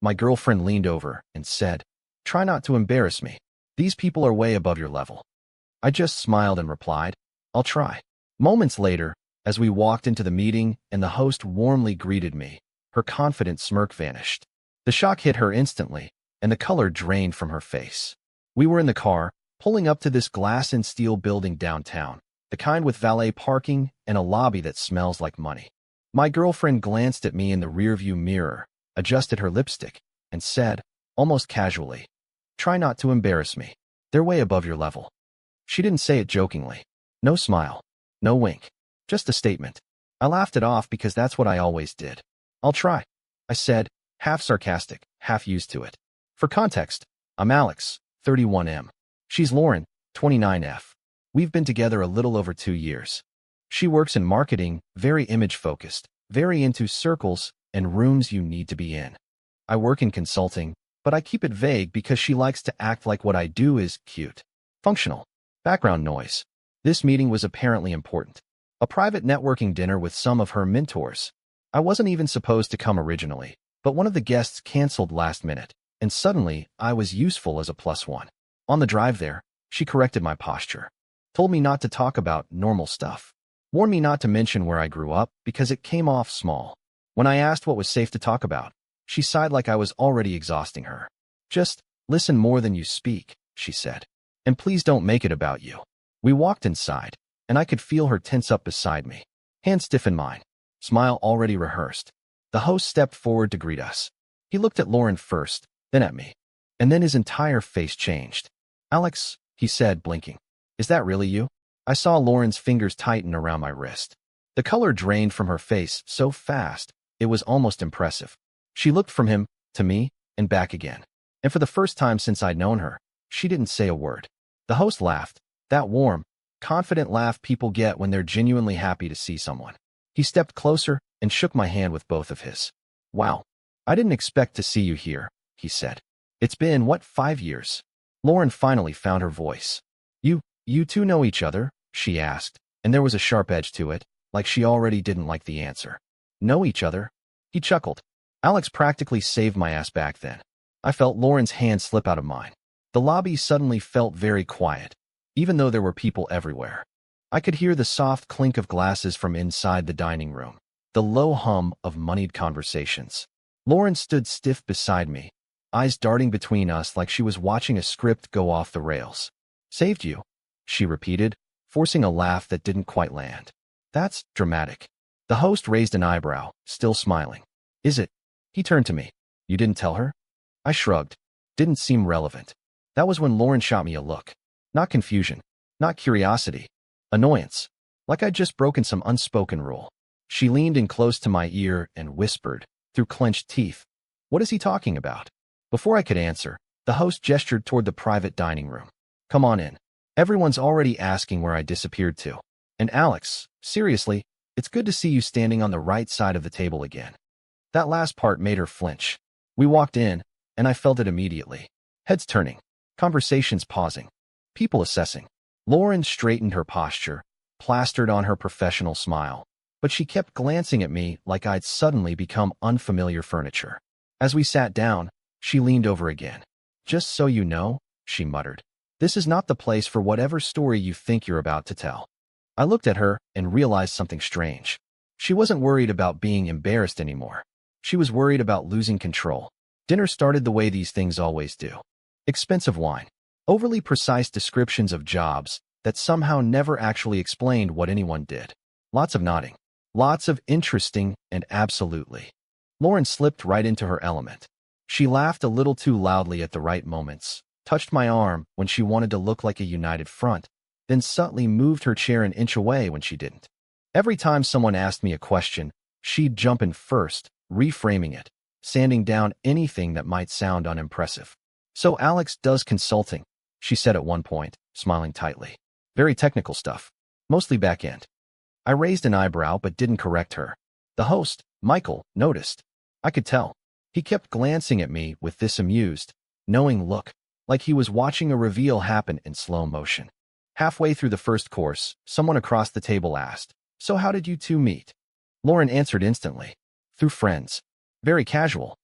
My girlfriend leaned over and said, "Try not to embarrass me. These people are way above your level." I just smiled and replied, "I'll try." Moments later, as we walked into the meeting and the host warmly greeted me, her confident smirk vanished. The shock hit her instantly, and the color drained from her face. We were in the car, pulling up to this glass and steel building downtown, the kind with valet parking and a lobby that smells like money. My girlfriend glanced at me in the rearview mirror, adjusted her lipstick, and said, almost casually, "Try not to embarrass me. They're way above your level." She didn't say it jokingly. No smile. No wink. Just a statement. I laughed it off because that's what I always did. "I'll try," I said, half sarcastic, half used to it. For context, I'm Alex, 31M. She's Lauren, 29F. We've been together a little over 2 years. She works in marketing, very image-focused, very into circles and rooms you need to be in. I work in consulting, but I keep it vague because she likes to act like what I do is cute. Functional. Background noise. This meeting was apparently important. A private networking dinner with some of her mentors. I wasn't even supposed to come originally, but one of the guests canceled last minute, and suddenly I was useful as a +1. On the drive there, she corrected my posture, told me not to talk about normal stuff, warned me not to mention where I grew up because it came off small. When I asked what was safe to talk about, she sighed like I was already exhausting her. "Just listen more than you speak," she said. "And please don't make it about you." We walked inside, and I could feel her tense up beside me, hand stiff in mine, smile already rehearsed. The host stepped forward to greet us. He looked at Lauren first, then at me, and then his entire face changed. "Alex," he said, blinking. "Is that really you?" I saw Lauren's fingers tighten around my wrist. The color drained from her face so fast, it was almost impressive. She looked from him, to me, and back again. And for the first time since I'd known her, she didn't say a word. The host laughed, that warm, confident laugh people get when they're genuinely happy to see someone. He stepped closer and shook my hand with both of his. "Wow, I didn't expect to see you here," he said. "It's been, what, 5 years?" Lauren finally found her voice. You two know each other?" she asked, and there was a sharp edge to it, like she already didn't like the answer. "Know each other?" He chuckled. "Alex practically saved my ass back then." I felt Lauren's hand slip out of mine. The lobby suddenly felt very quiet, even though there were people everywhere. I could hear the soft clink of glasses from inside the dining room, the low hum of moneyed conversations. Lauren stood stiff beside me, eyes darting between us like she was watching a script go off the rails. "Saved you," she repeated, forcing a laugh that didn't quite land. "That's dramatic." The host raised an eyebrow, still smiling. "Is it?" He turned to me. "You didn't tell her?" I shrugged. Didn't seem relevant. That was when Lauren shot me a look. Not confusion, not curiosity. Annoyance. Like I'd just broken some unspoken rule. She leaned in close to my ear and whispered, through clenched teeth, "What is he talking about?" Before I could answer, the host gestured toward the private dining room. "Come on in. Everyone's already asking where I disappeared to. And Alex, seriously, it's good to see you standing on the right side of the table again." That last part made her flinch. We walked in, and I felt it immediately. Heads turning, conversations pausing, people assessing. Lauren straightened her posture, plastered on her professional smile, but she kept glancing at me like I'd suddenly become unfamiliar furniture. As we sat down, she leaned over again. "Just so you know," she muttered, "this is not the place for whatever story you think you're about to tell." I looked at her and realized something strange. She wasn't worried about being embarrassed anymore. She was worried about losing control. Dinner started the way these things always do. Expensive wine. Overly precise descriptions of jobs that somehow never actually explained what anyone did. Lots of nodding. Lots of interesting and absolutely. Lauren slipped right into her element. She laughed a little too loudly at the right moments, touched my arm when she wanted to look like a united front, then subtly moved her chair an inch away when she didn't. Every time someone asked me a question, she'd jump in first, reframing it, sanding down anything that might sound unimpressive. "So Alex does consulting," she said at one point, smiling tightly. "Very technical stuff. Mostly back-end." I raised an eyebrow but didn't correct her. The host, Michael, noticed. I could tell. He kept glancing at me with this amused, knowing look, like he was watching a reveal happen in slow motion. Halfway through the first course, someone across the table asked, "So how did you two meet?" Lauren answered instantly. "Through friends. Very casual."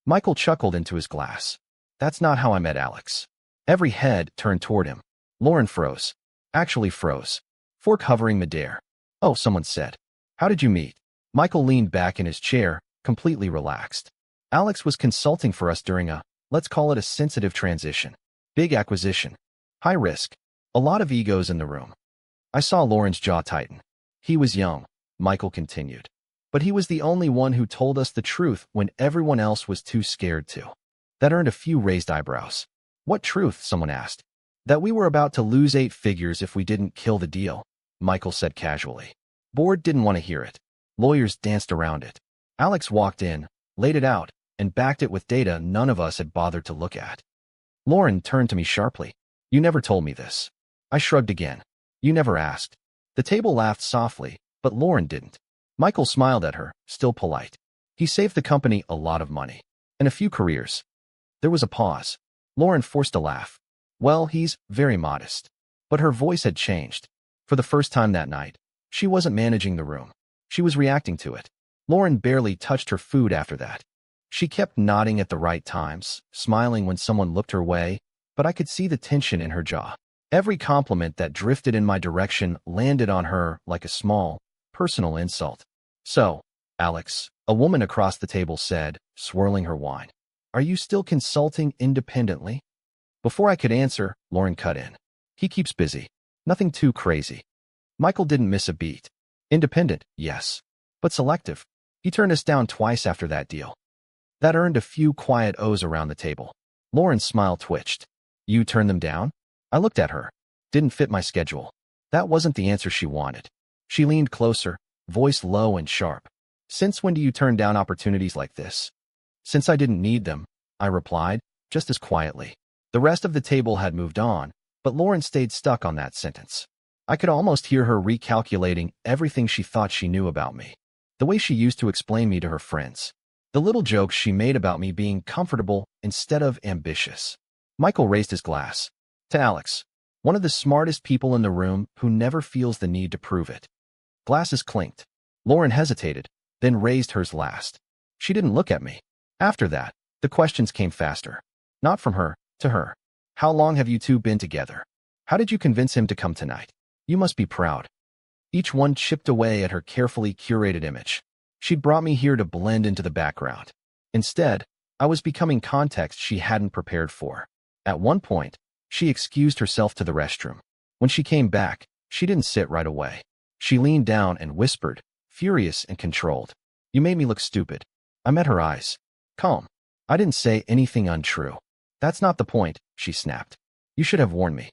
Michael chuckled into his glass. That's not how I met Alex. Every head turned toward him. Lauren froze. Actually froze. Fork hovering midair. Oh, someone said. How did you meet? Michael leaned back in his chair, completely relaxed. Alex was consulting for us during a, let's call it a sensitive transition. Big acquisition. High risk. A lot of egos in the room. I saw Lauren's jaw tighten. He was young, Michael continued. But he was the only one who told us the truth when everyone else was too scared to. That earned a few raised eyebrows. What truth? Someone asked. That we were about to lose 8 figures if we didn't kill the deal, Michael said casually. Board didn't want to hear it. Lawyers danced around it. Alex walked in, laid it out, and backed it with data none of us had bothered to look at. Lauren turned to me sharply. You never told me this. I shrugged again. You never asked. The table laughed softly, but Lauren didn't. Michael smiled at her, still polite. He saved the company a lot of money. And a few careers. There was a pause. Lauren forced a laugh. Well, he's very modest. But her voice had changed. For the first time that night, she wasn't managing the room. She was reacting to it. Lauren barely touched her food after that. She kept nodding at the right times, smiling when someone looked her way, but I could see the tension in her jaw. Every compliment that drifted in my direction landed on her like a small, personal insult. So, Alex, a woman across the table said, swirling her wine, are you still consulting independently? Before I could answer, Lauren cut in. He keeps busy. Nothing too crazy. Michael didn't miss a beat. Independent, yes. But selective. He turned us down twice after that deal. That earned a few quiet O's around the table. Lauren's smile twitched. You turned them down? I looked at her. Didn't fit my schedule. That wasn't the answer she wanted. She leaned closer, voice low and sharp. Since when do you turn down opportunities like this? Since I didn't need them, I replied, just as quietly. The rest of the table had moved on, but Lauren stayed stuck on that sentence. I could almost hear her recalculating everything she thought she knew about me. The way she used to explain me to her friends. The little jokes she made about me being comfortable instead of ambitious. Michael raised his glass. To Alex, one of the smartest people in the room who never feels the need to prove it. Glasses clinked. Lauren hesitated, then raised hers last. She didn't look at me. After that, the questions came faster. Not from her, to her. How long have you two been together? How did you convince him to come tonight? You must be proud. Each one chipped away at her carefully curated image. She'd brought me here to blend into the background. Instead, I was becoming context she hadn't prepared for. At one point, she excused herself to the restroom. When she came back, she didn't sit right away. She leaned down and whispered, furious and controlled. You made me look stupid. I met her eyes. Calm. I didn't say anything untrue. That's not the point, she snapped. You should have warned me.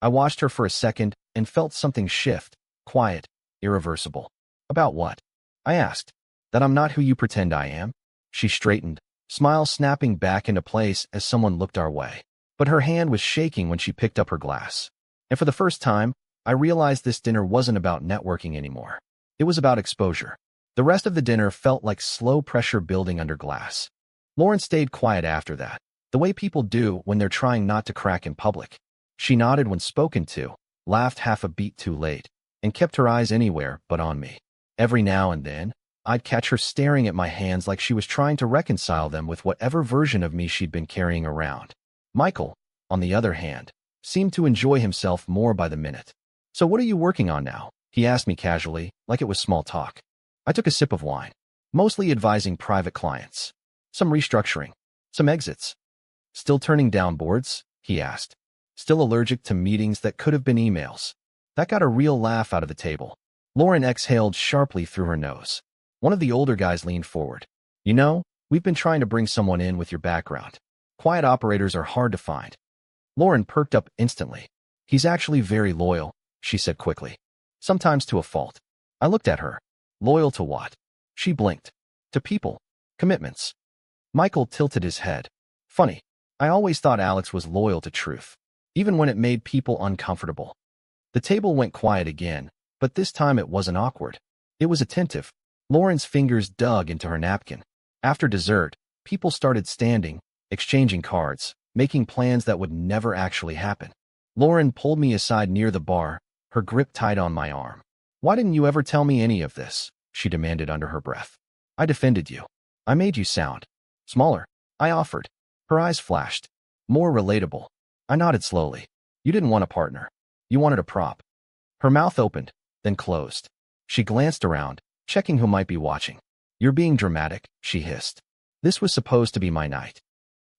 I watched her for a second and felt something shift, quiet, irreversible. About what? I asked. That I'm not who you pretend I am? She straightened, smile snapping back into place as someone looked our way. But her hand was shaking when she picked up her glass. And for the first time, I realized this dinner wasn't about networking anymore. It was about exposure. The rest of the dinner felt like slow pressure building under glass. Lauren stayed quiet after that, the way people do when they're trying not to crack in public. She nodded when spoken to, laughed half a beat too late, and kept her eyes anywhere but on me. Every now and then, I'd catch her staring at my hands like she was trying to reconcile them with whatever version of me she'd been carrying around. Michael, on the other hand, seemed to enjoy himself more by the minute. So what are you working on now? He asked me casually, like it was small talk. I took a sip of wine. Mostly advising private clients. Some restructuring. Some exits. Still turning down boards? He asked. Still allergic to meetings that could have been emails. That got a real laugh out of the table. Lauren exhaled sharply through her nose. One of the older guys leaned forward. You know, we've been trying to bring someone in with your background. Quiet operators are hard to find. Lauren perked up instantly. He's actually very loyal, she said quickly. Sometimes to a fault. I looked at her. Loyal to what? She blinked. To people. Commitments. Michael tilted his head. Funny. I always thought Alex was loyal to truth, even when it made people uncomfortable. The table went quiet again, but this time it wasn't awkward. It was attentive. Lauren's fingers dug into her napkin. After dessert, people started standing, exchanging cards, making plans that would never actually happen. Lauren pulled me aside near the bar, her grip tight on my arm. Why didn't you ever tell me any of this? She demanded under her breath. I defended you. I made you sound smaller. I offered. Her eyes flashed. More relatable. I nodded slowly. You didn't want a partner. You wanted a prop. Her mouth opened, then closed. She glanced around, checking who might be watching. You're being dramatic, she hissed. This was supposed to be my night.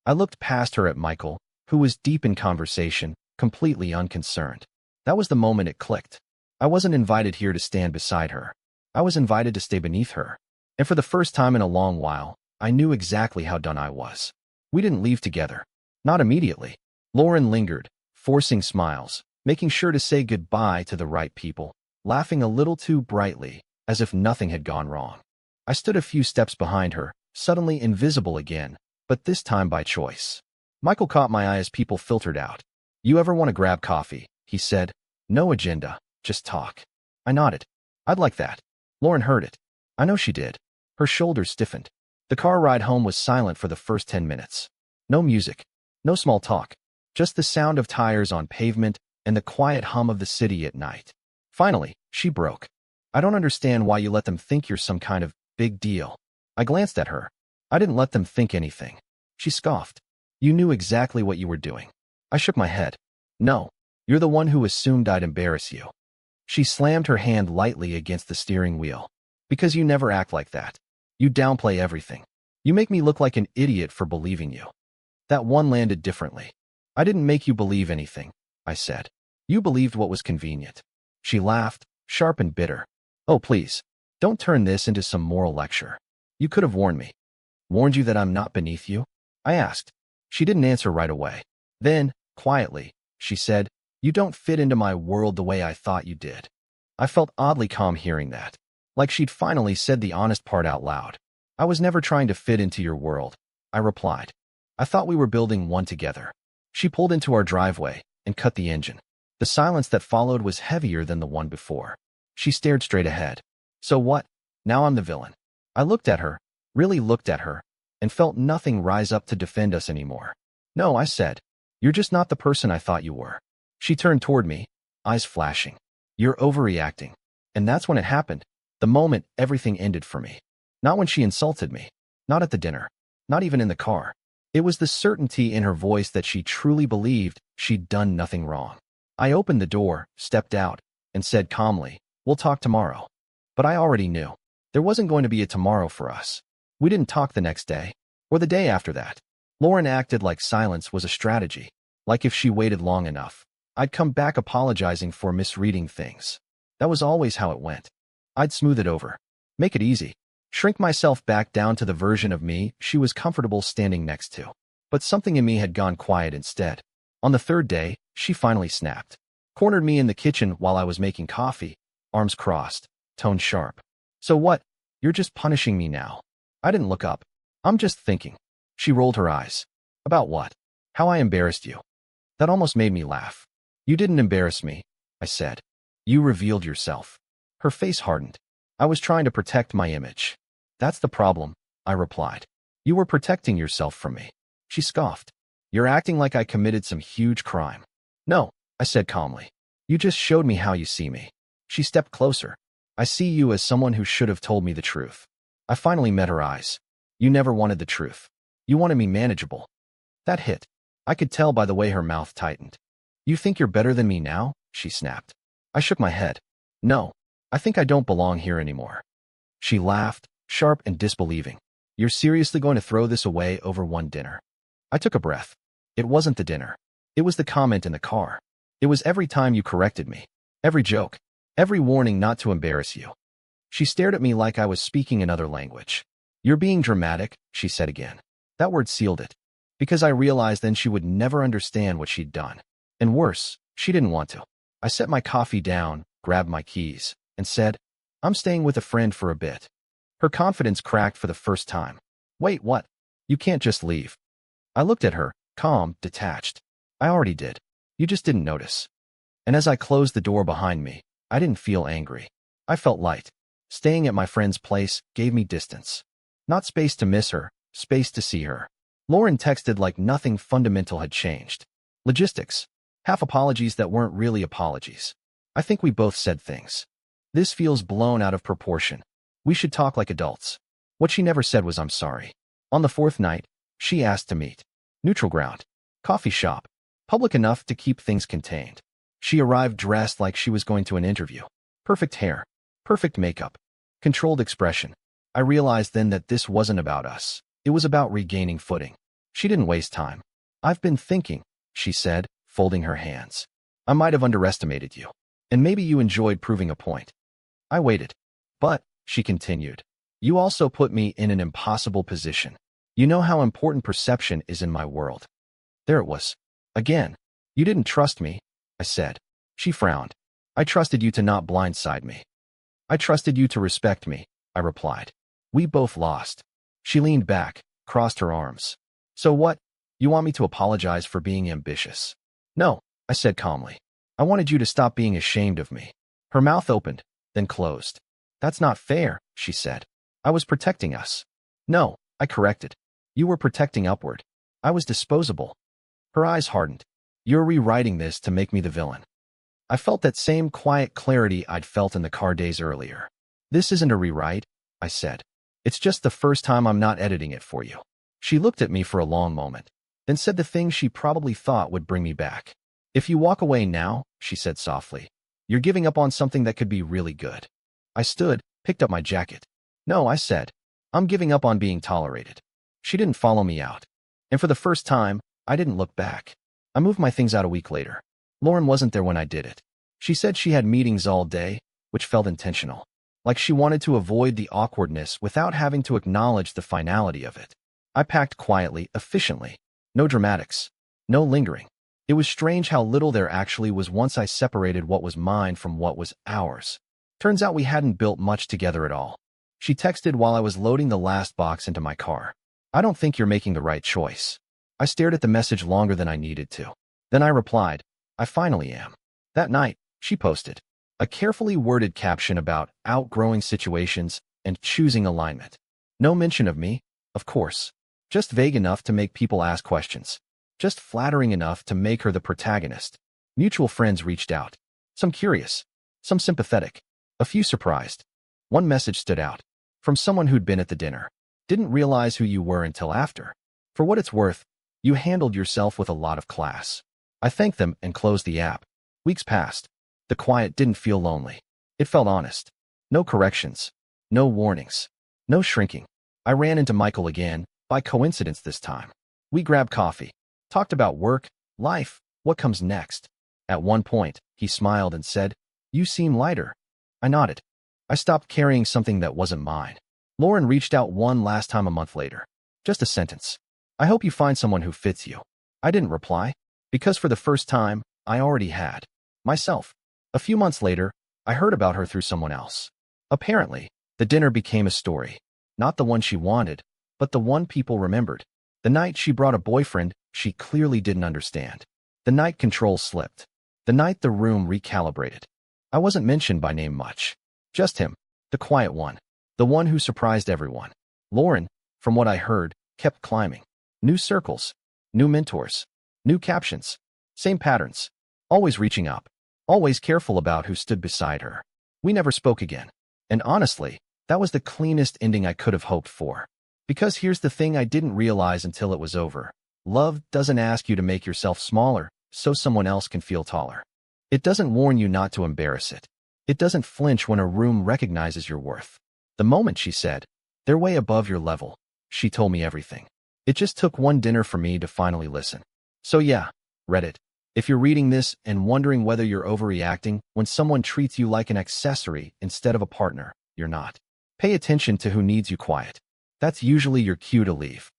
I looked past her at Michael, who was deep in conversation, completely unconcerned. That was the moment it clicked. I wasn't invited here to stand beside her. I was invited to stay beneath her. And for the first time in a long while, I knew exactly how done I was. We didn't leave together. Not immediately. Lauren lingered, forcing smiles, making sure to say goodbye to the right people, laughing a little too brightly, as if nothing had gone wrong. I stood a few steps behind her, suddenly invisible again, but this time by choice. Michael caught my eye as people filtered out. You ever want to grab coffee? He said. No agenda, just talk. I nodded. I'd like that. Lauren heard it. I know she did. Her shoulders stiffened. The car ride home was silent for the first 10 minutes. No music. No small talk. Just the sound of tires on pavement and the quiet hum of the city at night. Finally, she broke. I don't understand why you let them think you're some kind of big deal. I glanced at her. I didn't let them think anything. She scoffed. You knew exactly what you were doing. I shook my head. No, you're the one who assumed I'd embarrass you. She slammed her hand lightly against the steering wheel. Because you never act like that. You downplay everything. You make me look like an idiot for believing you. That one landed differently. I didn't make you believe anything, I said. You believed what was convenient. She laughed, sharp and bitter. Oh, please, don't turn this into some moral lecture. You could have warned me. Warned you that I'm not beneath you? I asked. She didn't answer right away. Then, quietly, she said, you don't fit into my world the way I thought you did. I felt oddly calm hearing that. Like she'd finally said the honest part out loud. I was never trying to fit into your world, I replied. I thought we were building one together. She pulled into our driveway and cut the engine. The silence that followed was heavier than the one before. She stared straight ahead. So what? Now I'm the villain. I looked at her, really looked at her, and felt nothing rise up to defend us anymore. No, I said. You're just not the person I thought you were. She turned toward me, eyes flashing. You're overreacting. And that's when it happened. The moment everything ended for me. Not when she insulted me. Not at the dinner. Not even in the car. It was the certainty in her voice that she truly believed she'd done nothing wrong. I opened the door, stepped out, and said calmly, we'll talk tomorrow. But I already knew. There wasn't going to be a tomorrow for us. We didn't talk the next day, or the day after that. Lauren acted like silence was a strategy, like if she waited long enough, I'd come back apologizing for misreading things. That was always how it went. I'd smooth it over, make it easy, shrink myself back down to the version of me she was comfortable standing next to. But something in me had gone quiet instead. On the third day, she finally snapped. Cornered me in the kitchen while I was making coffee, arms crossed, tone sharp. So what? You're just punishing me now. I didn't look up. I'm just thinking. She rolled her eyes. About what? How I embarrassed you. That almost made me laugh. You didn't embarrass me, I said. You revealed yourself. Her face hardened. I was trying to protect my image. That's the problem, I replied. You were protecting yourself from me. She scoffed. You're acting like I committed some huge crime. No, I said calmly. You just showed me how you see me. She stepped closer. I see you as someone who should have told me the truth. I finally met her eyes. You never wanted the truth. You wanted me manageable. That hit. I could tell by the way her mouth tightened. You think you're better than me now? She snapped. I shook my head. No, I think I don't belong here anymore. She laughed, sharp and disbelieving. You're seriously going to throw this away over one dinner? I took a breath. It wasn't the dinner. It was the comment in the car. It was every time you corrected me. Every joke. Every warning not to embarrass you. She stared at me like I was speaking another language. You're being dramatic, she said again. That word sealed it. Because I realized then she would never understand what she'd done. And worse, she didn't want to. I set my coffee down, grabbed my keys, and said, I'm staying with a friend for a bit. Her confidence cracked for the first time. Wait, what? You can't just leave. I looked at her, calm, detached. I already did. You just didn't notice. And as I closed the door behind me, I didn't feel angry. I felt light. Staying at my friend's place gave me distance. Not space to miss her, space to see her. Lauren texted like nothing fundamental had changed. Logistics. Half apologies that weren't really apologies. I think we both said things. This feels blown out of proportion. We should talk like adults. What she never said was I'm sorry. On the fourth night, She asked to meet. Neutral ground. Coffee shop. Public enough to keep things contained. She arrived dressed like she was going to an interview. Perfect hair. Perfect makeup. Controlled expression. I realized then that this wasn't about us. It was about regaining footing. She didn't waste time. I've been thinking, she said, folding her hands. I might have underestimated you. And maybe you enjoyed proving a point. I waited. But, she continued, you also put me in an impossible position. You know how important perception is in my world. There it was. Again. You didn't trust me, I said. She frowned. I trusted you to not blindside me. I trusted you to respect me, I replied. We both lost. She leaned back, crossed her arms. So what? You want me to apologize for being ambitious? No, I said calmly. I wanted you to stop being ashamed of me. Her mouth opened, then closed. That's not fair, she said. I was protecting us. No, I corrected. You were protecting upward. I was disposable. Her eyes hardened. You're rewriting this to make me the villain. I felt that same quiet clarity I'd felt in the car days earlier. This isn't a rewrite, I said. It's just the first time I'm not editing it for you. She looked at me for a long moment, then said the thing she probably thought would bring me back. If you walk away now, she said softly, you're giving up on something that could be really good. I stood, picked up my jacket. No, I said. I'm giving up on being tolerated. She didn't follow me out. And for the first time, I didn't look back. I moved my things out a week later. Lauren wasn't there when I did it. She said she had meetings all day, which felt intentional. Like she wanted to avoid the awkwardness without having to acknowledge the finality of it. I packed quietly, efficiently. No dramatics. No lingering. It was strange how little there actually was once I separated what was mine from what was ours. Turns out we hadn't built much together at all. She texted while I was loading the last box into my car. I don't think you're making the right choice. I stared at the message longer than I needed to. Then I replied, I finally am. That night, she posted a carefully worded caption about outgrowing situations and choosing alignment. No mention of me, of course. Just vague enough to make people ask questions. Just flattering enough to make her the protagonist. Mutual friends reached out. Some curious. Some sympathetic. A few surprised. One message stood out. From someone who'd been at the dinner. Didn't realize who you were until after. For what it's worth, you handled yourself with a lot of class. I thanked them and closed the app. Weeks passed. The quiet didn't feel lonely. It felt honest. No corrections. No warnings. No shrinking. I ran into Michael again, by coincidence this time. We grabbed coffee. Talked about work, life, what comes next. At one point, he smiled and said, You seem lighter. I nodded. I stopped carrying something that wasn't mine. Lauren reached out one last time a month later. Just a sentence. I hope you find someone who fits you. I didn't reply, because for the first time, I already had. Myself. A few months later, I heard about her through someone else. Apparently, the dinner became a story. Not the one she wanted, but the one people remembered. The night she brought a boyfriend she clearly didn't understand. The night control slipped. The night the room recalibrated. I wasn't mentioned by name much. Just him, the quiet one. The one who surprised everyone. Lauren, from what I heard, kept climbing. New circles. New mentors. New captions. Same patterns. Always reaching up. Always careful about who stood beside her. We never spoke again. And honestly, that was the cleanest ending I could have hoped for. Because here's the thing I didn't realize until it was over. Love doesn't ask you to make yourself smaller so someone else can feel taller. It doesn't warn you not to embarrass it. It doesn't flinch when a room recognizes your worth. The moment she said, they're way above your level, she told me everything. It just took one dinner for me to finally listen. So yeah, Reddit. If you're reading this and wondering whether you're overreacting when someone treats you like an accessory instead of a partner, you're not. Pay attention to who needs you quiet. That's usually your cue to leave.